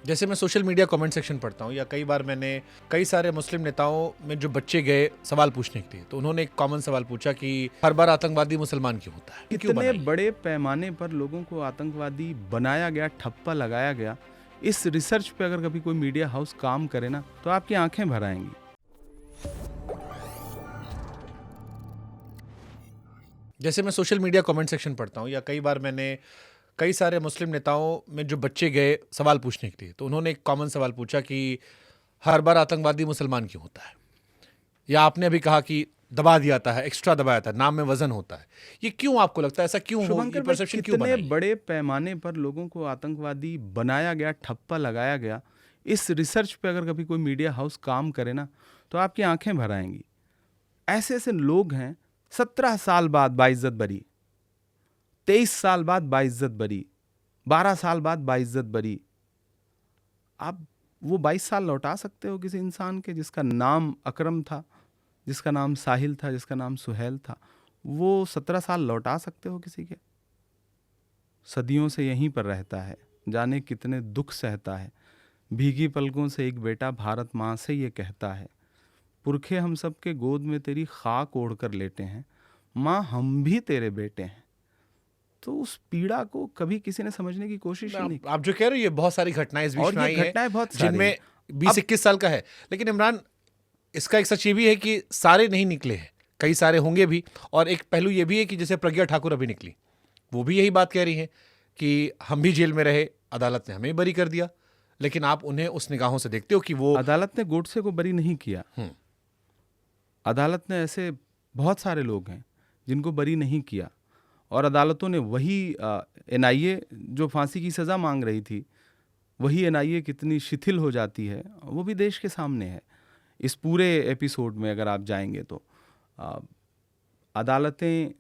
जैसे मैं social media comment section पढ़ता हूँ या कई बार मैंने कई सारे मुस्लिम नेताओं में जो बच्चे गए सवाल पूछने के लिए, तो उन्होंने एक कॉमन सवाल पूछा कि हर बार आतंकवादी मुसलमान क्यों होता है, क्यों इतने बनाई? बड़े पैमाने पर लोगों को आतंकवादी बनाया गया, ठप्पा लगाया गया। इस रिसर्च पे अगर कभी कोई मीडिया हाउस काम करे ना, तो आपकी आंखें भर आएंगी। जैसे मैं सोशल मीडिया कमेंट सेक्शन पढ़ता हूँ या कई बार मैंने कई सारे मुस्लिम नेताओं में जो बच्चे गए सवाल पूछने के लिए, तो उन्होंने एक कॉमन सवाल पूछा कि हर बार आतंकवादी मुसलमान क्यों होता है, या आपने अभी कहा कि दबा दिया जाता है, एक्स्ट्रा दबाया जाता है, नाम में वजन होता है। ये क्यों आपको लगता है, ऐसा क्यों हो, शुभंकर ये भाई, परसेप्शन क्यों कितने बनाई? बड़े पैमाने पर लोगों को आतंकवादी बनाया गया, ठप्पा लगाया गया। इस रिसर्च पे अगर कभी कोई मीडिया हाउस काम करे ना, तो आपकी आंखें भर आएंगी। ऐसे ऐसे लोग हैं, 17 साल बाद बाइज्जत बरी, 23 साल बाद बाइज्जत बरी, 12 साल बाद बाइज्जत बरी। आप वो 22 साल लौटा सकते हो किसी इंसान के जिसका नाम अकरम था, जिसका नाम साहिल था, जिसका नाम सुहेल था? वो 17 साल लौटा सकते हो किसी के? सदियों से यहीं पर रहता है, जाने कितने दुख सहता है। भीगी पलकों से एक बेटा भारत माँ से ये कहता है, पुरखे हम सब के गोद में तेरी खाक ओढ़ कर लेटे हैं, माँ हम भी तेरे बेटे हैं। तो उस पीड़ा को कभी किसी ने समझने की कोशिश ही नहीं की। आप जो कह रहे हो, ये बहुत सारी घटनाएं इस बीच और में ये आई हैं, घटनाएं बहुत सारी जिनमें हैं। 20-21 साल का है। लेकिन इमरान, इसका एक सच ये भी है कि सारे नहीं निकले हैं, कई सारे होंगे भी। और एक पहलू ये भी है कि जैसे प्रज्ञा ठाकुर अभी निकली, वो भी यही बात कह रही हैं कि हम भी जेल में रहे, अदालत ने हमें बरी कर दिया। लेकिन आप उन्हें उस निगाहों से देखते हो कि वो अदालत ने गोडसे को बरी नहीं किया। अदालत ने ऐसे बहुत सारे लोग हैं जिनको बरी नहीं किया, और अदालतों ने वही एनआईए जो फांसी की सज़ा मांग रही थी, वही एनआईए कितनी शिथिल हो जाती है वो भी देश के सामने है। इस पूरे एपिसोड में अगर आप जाएंगे तो अदालतें,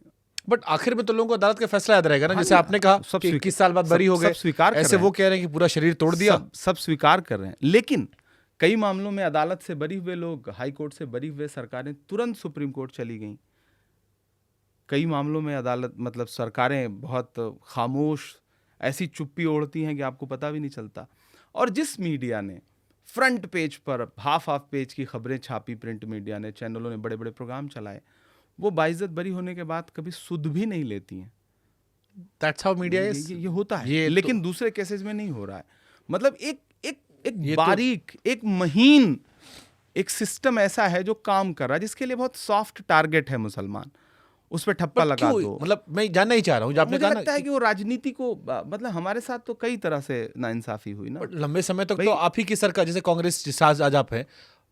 बट आखिर में तो लोगों को अदालत का फैसला याद रहेगा ना। जैसे आपने कहा सब कि 21 साल बाद बरी हो गए, सब स्वीकार कर ऐसे रहे वो हैं। कह रहे हैं कि पूरा शरीर तोड़ दिया। सब स्वीकार कर रहे हैं, लेकिन कई मामलों में अदालत से बरी हुए लोग, हाई कोर्ट से बरी हुए सरकारें तुरंत सुप्रीम कोर्ट चली गईं। कई मामलों में अदालत मतलब सरकारें बहुत खामोश, ऐसी चुप्पी ओढ़ती हैं कि आपको पता भी नहीं चलता। और जिस मीडिया ने फ्रंट पेज पर हाफ पेज की खबरें छापी, प्रिंट मीडिया ने, चैनलों ने बड़े बड़े प्रोग्राम चलाए, वो बाइज्जत बरी होने के बाद कभी सुध भी नहीं लेती हैं। That's how media is. ये होता है, ये लेकिन दूसरे केसेस में नहीं हो रहा है। मतलब एक एक एक ये बारीक, एक महीन एक सिस्टम ऐसा है जो काम कर रहा है, जिसके लिए बहुत सॉफ्ट टारगेट है मुसलमान, उस पर ठप्पा लगा दो। मतलब मैं जानना ही चाह रहा हूँ, आपने मुझे कहा ना लगता है कि वो राजनीति को मतलब हमारे साथ तो कई तरह से नाइंसाफी हुई ना। बट लंबे समय तक भाई- तो आप ही की सरकार, जैसे कांग्रेस जिस आज आप है,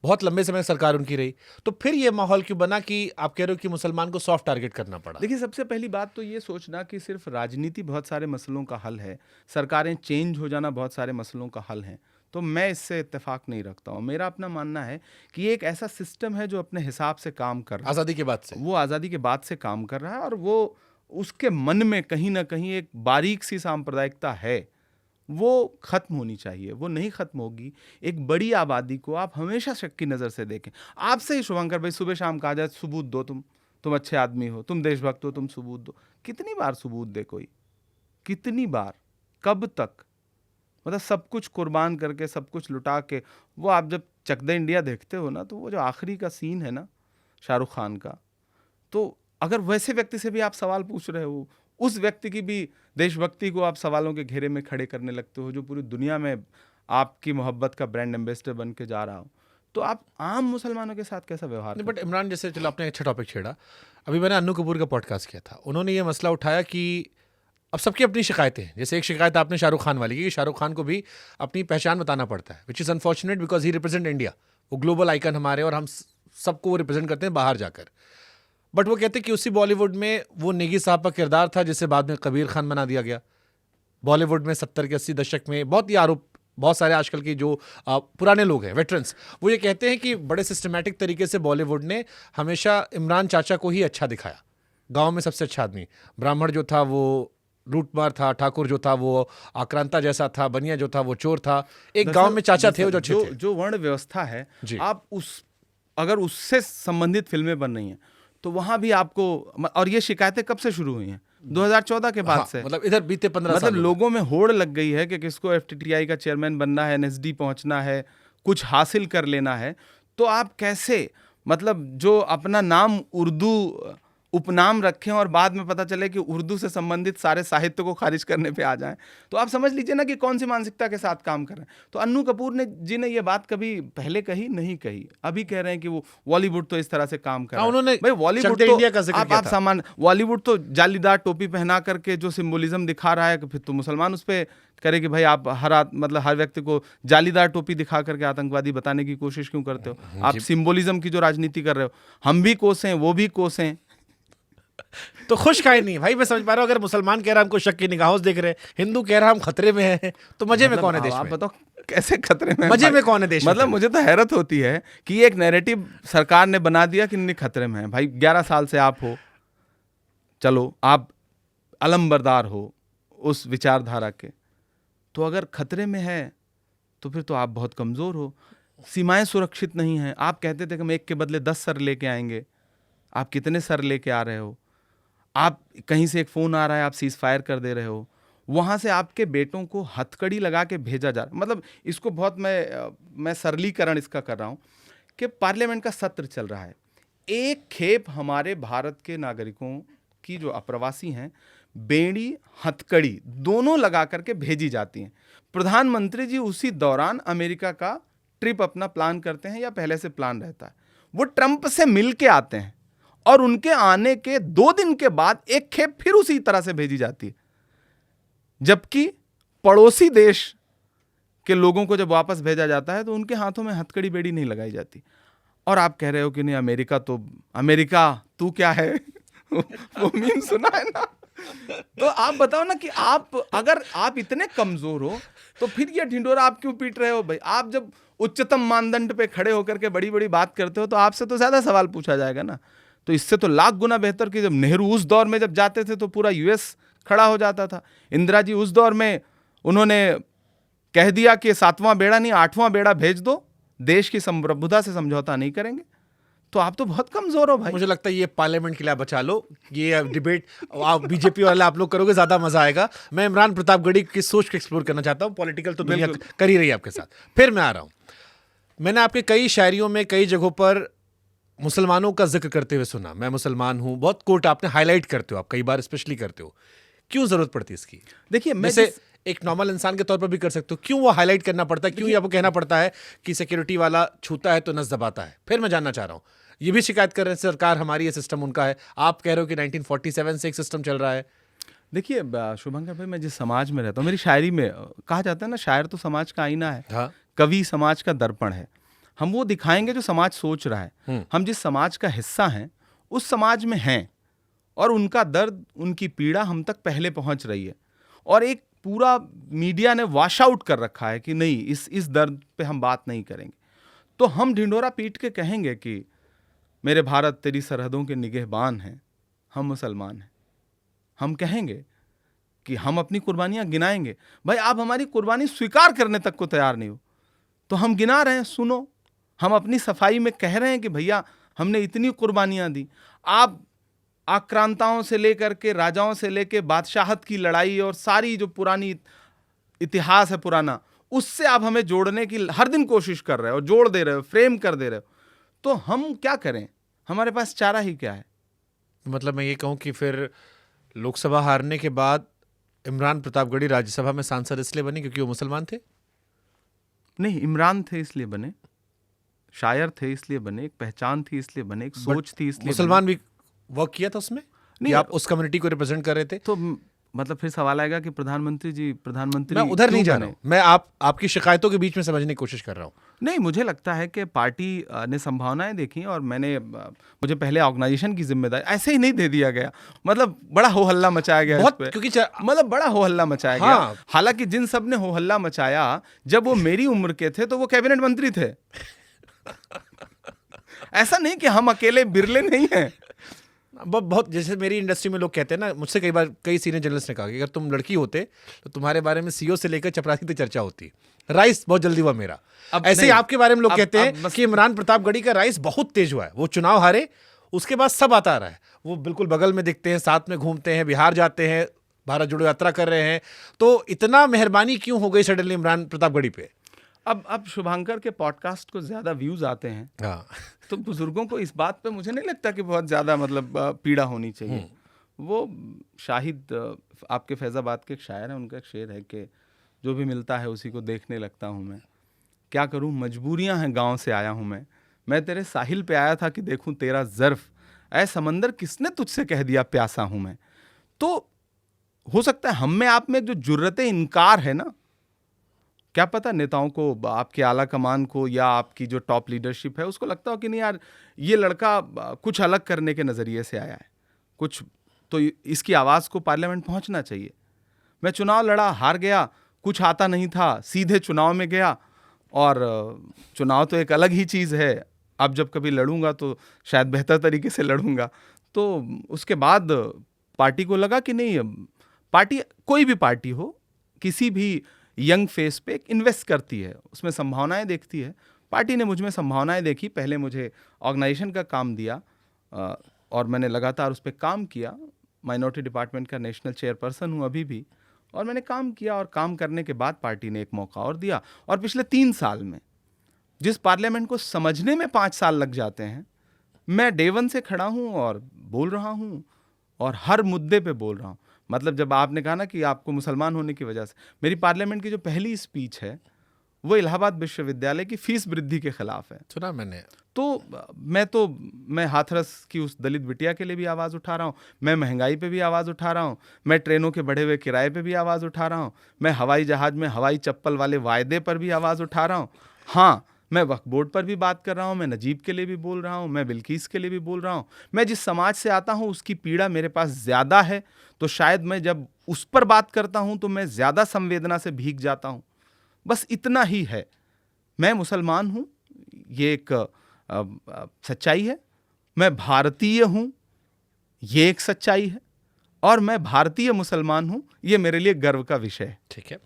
बहुत लंबे समय सरकार उनकी रही, तो फिर ये माहौल क्यों बना कि आप कह रहे हो कि मुसलमान को सॉफ्ट टारगेट करना पड़ा? देखिए, सबसे पहली बात तो ये सोचना कि सिर्फ राजनीति बहुत सारे मसलों का हल है, सरकारें चेंज हो जाना बहुत सारे मसलों का हल है, तो मैं इससे इत्तेफाक नहीं रखता हूँ। मेरा अपना मानना है कि ये एक ऐसा सिस्टम है जो अपने हिसाब से काम कर रहा है। आज़ादी के बाद से वो आज़ादी के बाद से काम कर रहा है, और वो उसके मन में कहीं ना कहीं एक बारीक सी सांप्रदायिकता है, वो खत्म होनी चाहिए। वो नहीं खत्म होगी। एक बड़ी आबादी को आप हमेशा शक की नज़र से देखें। आपसे ही शुभंकर भाई सुबह शाम कहा जाए सबूत दो, तुम अच्छे आदमी हो, तुम देशभक्त हो, तुम सबूत दो। कितनी बार सबूत दे कोई? कितनी बार? कब तक? मतलब सब कुछ कुर्बान करके, सब कुछ लुटा के, वो आप जब चक दे इंडिया देखते हो ना, तो वो जो आखिरी का सीन है ना शाहरुख खान का, तो अगर वैसे व्यक्ति से भी आप सवाल पूछ रहे हो, उस व्यक्ति की भी देशभक्ति को आप सवालों के घेरे में खड़े करने लगते हो, जो पूरी दुनिया में आपकी मोहब्बत का ब्रांड एम्बेसडर बन के जा रहा हो, तो आप आम मुसलमानों के साथ कैसा व्यवहार नहीं, करते बट इमरान, जैसे चलो आपने अच्छा टॉपिक छेड़ा। अभी मैंने अन्नू कपूर का पॉडकास्ट किया था, उन्होंने ये मसला उठाया कि अब सबकी अपनी शिकायतें हैं। जैसे एक शिकायत आपने शाहरुख खान वाली की, कि शाहरुख खान को भी अपनी पहचान बताना पड़ता है, which is unfortunate because he represent India. वो ग्लोबल आइकन हमारे, और हम सबको वो रिप्रेजेंट करते हैं बाहर जाकर। बट वो कहते हैं कि उसी बॉलीवुड में वो नेगी साहब का किरदार था, जिसे बाद में कबीर खान बना दिया गया। बॉलीवुड में 70 के 80 दशक में बहुत ही आरोप, बहुत सारे आजकल के जो पुराने लोग हैं, वेटरन्स, वो ये कहते हैं कि बड़े सिस्टमैटिक तरीके से बॉलीवुड ने हमेशा इमरान चाचा को ही अच्छा दिखाया। गांव में सबसे अच्छा आदमी, ब्राह्मण जो था वो लूटमार था, ठाकुर जो था वो आक्रांता जैसा था, बनिया जो था वो चोर था। एक गांव में चाचा थे वो जो अच्छे थे। जो वर्ण व्यवस्था है, जी। आप अगर उससे संबंधित फिल्में बन रही हैं, तो वहां भी आपको, और ये शिकायतें कब से शुरू हुई हैं? 2014 के बाद हाँ, से। मतलब इधर बीते 15 मतलब साल लोगों में होड़ लग गई है कि किसको एफटीटीआई का चेयरमैन बनना है, एनएसडी पहुंचना है, कुछ हासिल कर लेना है। तो आप कैसे, मतलब जो अपना नाम उर्दू उपनाम रखें और बाद में पता चले कि उर्दू से संबंधित सारे साहित्य को खारिज करने पे आ जाएं, तो आप समझ लीजिए ना कि कौन सी मानसिकता के साथ काम कर रहे हैं। तो अन्नू कपूर जी ने ये बात कभी पहले कही नहीं कही, अभी कह रहे हैं कि वो बॉलीवुड तो इस तरह से काम कर रहा है। उन्होंने भाई बॉलीवुड चकते तो इंडिया का जिक्र किया आप था। सामान, बॉलीवुड तो जालीदार टोपी पहना करके जो सिंबोलिज्म दिखा रहा है कि फिर तो मुसलमान उस पर करे कि भाई आप मतलब हर व्यक्ति को जालीदार टोपी दिखा करके आतंकवादी बताने की कोशिश क्यों करते हो? आप सिंबोलिज्म की जो राजनीति कर रहे हो, हम भी कोसें वो भी कोसें। तो खुश काहे नहीं भाई? मैं समझ पा रहा हूँ, अगर मुसलमान कह रहा हमको शक की निगाहों से देख रहे हैं, हिंदू कह रहा हम खतरे में हैं, तो मजे में कौन है देश आप में? बताओ कैसे खतरे में? मजे में कौन है देश में? मतलब मुझे तो हैरत होती है कि एक नैरेटिव सरकार ने बना दिया कि नहीं खतरे में है। भाई 11 साल से आप हो, चलो आप अलंबरदार हो उस विचारधारा के, तो अगर खतरे में है तो फिर तो आप बहुत कमजोर हो। सीमाएं सुरक्षित नहीं हैं। आप कहते थे कि हम एक के बदले 10 सर लेके आएंगे, आप कितने सर लेके आ रहे हो? आप कहीं से एक फोन आ रहा है, आप सीज फायर कर दे रहे हो, वहां से आपके बेटों को हथकड़ी लगा के भेजा जा रहा। मतलब इसको बहुत मैं सरलीकरण इसका कर रहा हूं कि पार्लियामेंट का सत्र चल रहा है, एक खेप हमारे भारत के नागरिकों की जो अप्रवासी हैं, बेड़ी हथकड़ी दोनों लगा करके भेजी जाती हैं। प्रधानमंत्री जी उसी दौरान अमेरिका का ट्रिप अपना प्लान करते हैं या पहले से प्लान रहता है, वो ट्रंप से मिल के आते हैं और उनके आने के 2 दिन के बाद एक खेप फिर उसी तरह से भेजी जाती है। जबकि पड़ोसी देश के लोगों को जब वापस भेजा जाता है तो उनके हाथों में हथकड़ी बेड़ी नहीं लगाई जाती। और आप कह रहे हो कि नहीं अमेरिका तू क्या है? वो मीम सुना है ना? तो आप बताओ ना कि अगर आप इतने कमजोर हो तो फिर ये ढिंडोरा आप क्यों पीट रहे हो? भाई आप जब उच्चतम मानदंड पे खड़े होकर के बड़ी बड़ी बात करते हो तो आपसे तो ज्यादा सवाल पूछा जाएगा ना। तो इससे तो लाख गुना बेहतर कि जब नेहरू उस दौर में जब जाते थे तो पूरा यूएस खड़ा हो जाता था। इंदिरा जी उस दौर में उन्होंने कह दिया कि 7वां बेड़ा नहीं 8वां बेड़ा भेज दो, देश की संप्रभुता से समझौता नहीं करेंगे। तो आप तो बहुत कमजोर हो भाई। मुझे लगता है ये पार्लियामेंट के लिए बचा लो, ये डिबेट आप बीजेपी वाला आप लोग करोगे, ज्यादा मजा आएगा। मैं इमरान प्रतापगढ़ी की सोच को एक्सप्लोर करना चाहता हूँ। पॉलिटिकल तो दुनिया कर ही रही है आपके साथ। फिर मैं आ रहा हूँ, मैंने आपके कई शायरियों में कई जगहों पर मुसलमानों का जिक्र करते हुए सुना। मैं मुसलमान हूं, बहुत कोट आपने हाईलाइट करते हो, आप कई बार स्पेशली करते हो। क्यों जरूरत पड़ती है इसकी? देखिए मैं जैसे एक नॉर्मल इंसान के तौर पर भी कर सकते हो, क्यों वो हाईलाइट करना पड़ता है? क्यों ये आपको कहना पड़ता है कि सिक्योरिटी वाला छूता है तो नस दबाता है? फिर मैं जानना चाह रहा हूं, ये भी शिकायत कर रहे हैं सरकार हमारी, ये सिस्टम उनका है। आप कह रहे हो कि 1947 से एक सिस्टम चल रहा है। देखिए शुभंकर भाई, मैं जिस समाज में रहता हूँ, मेरी शायरी में कहा जाता है ना, शायर तो समाज का आईना है, हाँ। कवि समाज का दर्पण है। हम वो दिखाएंगे जो समाज सोच रहा है। हम जिस समाज का हिस्सा हैं उस समाज में हैं और उनका दर्द, उनकी पीड़ा हम तक पहले पहुंच रही है। और एक पूरा मीडिया ने वॉश आउट कर रखा है कि नहीं, इस दर्द पे हम बात नहीं करेंगे। तो हम ढिंडोरा पीट के कहेंगे कि मेरे भारत तेरी सरहदों के निगहबान हैं, हम मुसलमान हैं। हम कहेंगे कि हम अपनी कुर्बानियां गिनाएंगे। भाई आप हमारी कुर्बानी स्वीकार करने तक को तैयार नहीं हो तो हम गिना रहे हैं, सुनो। हम अपनी सफाई में कह रहे हैं कि भैया हमने इतनी कुर्बानियां दी। आप आक्रांताओं से लेकर के, राजाओं से लेकर बादशाहत की लड़ाई और सारी जो पुरानी इतिहास है पुराना, उससे आप हमें जोड़ने की हर दिन कोशिश कर रहे हो, जोड़ दे रहे हो, फ्रेम कर दे रहे हो। तो हम क्या करें? हमारे पास चारा ही क्या है? मतलब मैं ये कहूं कि फिर लोकसभा हारने के बाद इमरान प्रतापगढ़ी राज्यसभा में सांसद इसलिए बने क्योंकि वो मुसलमान थे? नहीं, इमरान थे इसलिए बने, शायर थे इसलिए बने, एक पहचान थी इसलिए बने, एक सोच थी इसलिए मुसलमान भी वर्क किया था उसमें? नहीं, आप उस कम्युनिटी को रिप्रेजेंट कर रहे थे? तो मतलब फिर सवाल आएगा कि प्रधानमंत्री मैं उधर नहीं जा रहा हूं, मैं आपकी शिकायतों के बीच में समझने की कोशिश कर रहा हूं। नहीं, मुझे लगता है कि पार्टी ने संभावनाएं देखी और मुझे पहले ऑर्गेनाइजेशन की जिम्मेदारी ऐसे ही नहीं दे दिया गया। मतलब बड़ा हो हल्ला मचाया गया बहुत, इस पे। क्योंकि मतलब बड़ा हो हल्ला मचाया हाँ। गया। हालांकि जिन सब ने हो हल्ला मचाया जब वो मेरी उम्र के थे तो वो कैबिनेट मंत्री थे। ऐसा नहीं कि हम अकेले बिरले नहीं हैं। बहुत, जैसे मेरी इंडस्ट्री में लोग कहते हैं ना, मुझसे कई बार कई सीनियर जर्नलिस्ट ने कहा कि अगर तुम लड़की होते तो तुम्हारे बारे में सीईओ से लेकर चपरासी तक चर्चा होती। राइस बहुत जल्दी हुआ मेरा। ऐसे ही आपके बारे में लोग कहते हैं कि इमरान प्रतापगढ़ी का राइस बहुत तेज हुआ है, वो चुनाव हारे उसके बाद सब आता आ रहा है, वो बिल्कुल बगल में दिखते हैं, साथ में घूमते हैं, बिहार जाते हैं, भारत जोड़ो यात्रा कर रहे हैं, तो इतना मेहरबानी क्यों हो गई सडनली इमरान प्रतापगढ़ी पे? अब शुभांकर के पॉडकास्ट को ज़्यादा व्यूज़ आते हैं, हाँ। तो बुजुर्गों को इस बात पे मुझे नहीं लगता कि बहुत ज़्यादा मतलब पीड़ा होनी चाहिए। वो शाहिद आपके फैज़ाबाद के एक शायर हैं, उनका एक शेर है कि जो भी मिलता है उसी को देखने लगता हूँ मैं, क्या करूँ मजबूरियाँ हैं, गाँव से आया हूँ मैं तेरे साहिल पे आया था कि देखूँ तेरा ज़र्फ़, ऐ समंदर किसने तुझसे कह दिया प्यासा हूँ मैं। तो हो सकता है हम में आप में जो जुर्रते इनकार है ना, क्या पता नेताओं को, आपके आला कमान को या आपकी जो टॉप लीडरशिप है उसको लगता हो कि नहीं यार ये लड़का कुछ अलग करने के नज़रिए से आया है, कुछ तो इसकी आवाज़ को पार्लियामेंट पहुंचना चाहिए। मैं चुनाव लड़ा, हार गया, कुछ आता नहीं था, सीधे चुनाव में गया, और चुनाव तो एक अलग ही चीज़ है। अब जब कभी लड़ूंगा तो शायद बेहतर तरीके से लड़ूंगा। तो उसके बाद पार्टी को लगा कि नहीं, पार्टी कोई भी पार्टी हो, किसी भी यंग फेस पे इन्वेस्ट करती है, उसमें संभावनाएं देखती है। पार्टी ने मुझ में संभावनाएं देखी, पहले मुझे ऑर्गेनाइजेशन का काम दिया और मैंने लगातार उस पर काम किया। माइनॉरिटी डिपार्टमेंट का नेशनल चेयरपर्सन हूँ अभी भी, और मैंने काम किया, और काम करने के बाद पार्टी ने एक मौका और दिया। और पिछले 3 साल में जिस पार्लियामेंट को समझने में 5 साल लग जाते हैं, मैं डे 1 से खड़ा हूँ और बोल रहा हूँ, और हर मुद्दे पे बोल रहा हूँ। मतलब जब आपने कहा ना कि आपको मुसलमान होने की वजह से, मेरी पार्लियामेंट की जो पहली स्पीच है वो इलाहाबाद विश्वविद्यालय की फीस वृद्धि के खिलाफ है। सुना मैंने। तो मैं हाथरस की उस दलित बिटिया के लिए भी आवाज़ उठा रहा हूँ, मैं महंगाई पे भी आवाज़ उठा रहा हूँ, मैं ट्रेनों के बढ़े हुए किराए पे भी आवाज़ उठा रहा हूँ, मैं हवाई जहाज़ में हवाई चप्पल वाले वायदे पर भी आवाज़ उठा रहा हूँ। हाँ, मैं वक्फ बोर्ड पर भी बात कर रहा हूँ, मैं नजीब के लिए भी बोल रहा हूँ, मैं बिल्किस के लिए भी बोल रहा हूँ। मैं जिस समाज से आता हूँ उसकी पीड़ा मेरे पास ज़्यादा है, तो शायद मैं जब उस पर बात करता हूँ तो मैं ज़्यादा संवेदना से भीग जाता हूँ। बस इतना ही है। मैं मुसलमान हूँ, ये एक सच्चाई है। मैं भारतीय हूँ, ये एक सच्चाई है। और मैं भारतीय मुसलमान हूँ, ये मेरे लिए गर्व का विषय है। ठीक है।